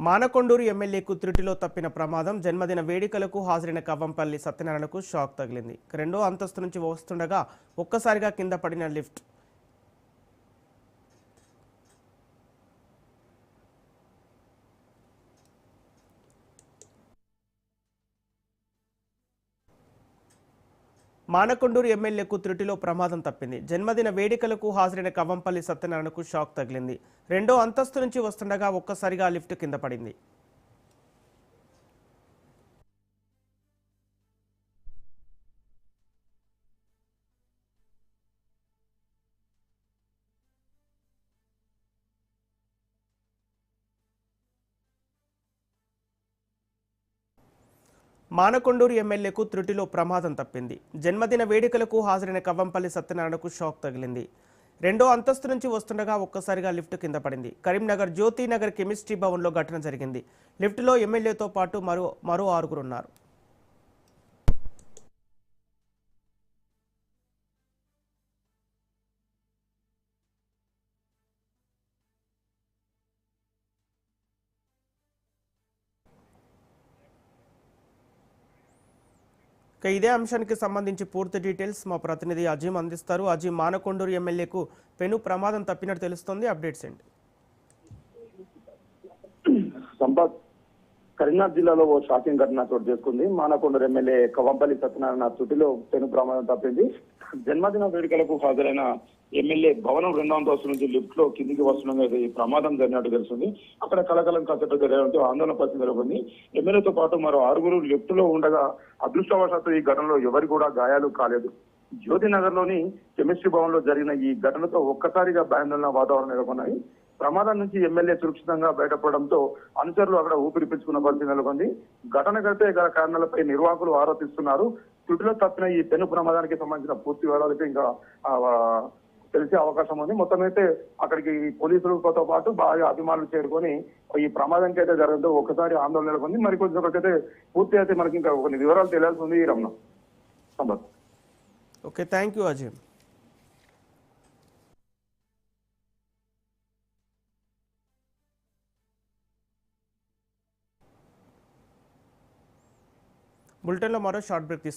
మానకొండూరు ఎమ్మెల్యేకు త్రుటిలో తప్పిన ప్రమాదం. జన్మదిన వేడుకలకు హాజరైన కవ్వంపల్లి సత్యనారాయణకు షాక్ తగిలింది. రెండో అంతస్తు నుంచి వస్తుండగా ఒక్కసారిగా కింద పడిన లిఫ్ట్. మానకొండూరు ఎమ్మెల్యేకు త్రుటిలో ప్రమాదం తప్పింది. జన్మదిన వేడుకలకు హాజరైన కవ్వంపల్లి సత్యనారాయణకు షాక్ తగిలింది. రెండో అంతస్తు నుంచి వస్తుండగా ఒక్కసారిగా లిఫ్ట్ కింద పడింది. మానకొండూరు ఎమ్మెల్యేకు త్రుటిలో ప్రమాదం తప్పింది. జన్మదిన వేడుకలకు హాజరైన కవ్వంపల్లి సత్యనారాయణకు షాక్ తగిలింది. రెండో అంతస్తు నుంచి వస్తుండగా ఒక్కసారిగా లిఫ్ట్ కింద పడింది. కరీంనగర్ జ్యోతినగర్ కెమిస్ట్రీ భవన్లో ఘటన జరిగింది. లిఫ్ట్లో ఎమ్మెల్యేతో పాటు మరో ఆరుగురు ఉన్నారు. ఇదే అంశానికి సంబంధించి పూర్తి డీటెయిల్స్ మా ప్రతినిధి అజీం అందిస్తారు. అజీం, మానకొండూరు ఎమ్మెల్యేకు పెను ప్రమాదం తప్పినట్టు తెలుస్తోంది, అప్డేట్స్ ఏంటి? సంపత్, కరీంనగర్ జిల్లాలో ఓ షాకింగ్ ఘటన చోటు చేసుకుంది. మానకొండూరు ఎమ్మెల్యే కవ్వంపల్లి సత్యనారాయణ తుటిలో పెను ప్రమాదం తప్పింది. జన్మదిన వేడుకలకు హాజరైన ఎమ్మెల్యే భవనం రెండో అంతస్తు నుంచి లిఫ్ట్ లో కిందికి వస్తుండగా ఈ ప్రమాదం జరిగినట్టు తెలుస్తుంది. అక్కడ కలకలం కాసేపు జరగడంతో ఆందోళన పరిస్థితి నెలకొంది. ఎమ్మెల్యేతో పాటు మరో ఆరుగురు లిఫ్ట్ లో ఉండగా అదృష్టవశాత్తు ఈ ఘటనలో ఎవరు కూడా గాయాలు కాలేదు. జ్యోతినగర్ లోని కెమిస్ట్రీ భవన్ లో జరిగిన ఈ ఘటనతో ఒక్కసారిగా భయాందోళన వాతావరణం నెలకొన్నాయి. ప్రమాదం నుంచి ఎమ్మెల్యే సురక్షితంగా బయటపడడంతో అనుచరులు అక్కడ ఊపిరి పీల్చుకున్న పరిస్థితి నెలకొంది. ఘటన గడిపే గల కారణాలపై నిర్వాహకులు ఆరోపిస్తున్నారు. తుటిలో తప్పిన ఈ పెను ప్రమాదానికి సంబంధించిన పూర్తి వివరాలైతే ఇంకా తెలిసే అవకాశం ఉంది. మొత్తం అయితే అక్కడికి పోలీసులతో పాటు బాగా అభిమానులు చేరుకొని ఈ ప్రమాదానికి అయితే జరగడంతో ఒకసారి ఆందోళన నెలకొంది. మరికొంచెంకైతే పూర్తి అయితే మనకి ఇంకా కొన్ని వివరాలు తెలియాల్సి ఉంది. Ramana, Sampath. Okay, thank you Azeem. బులెటిన్లో మరో షార్ట్ బ్రేక్ తీసుకు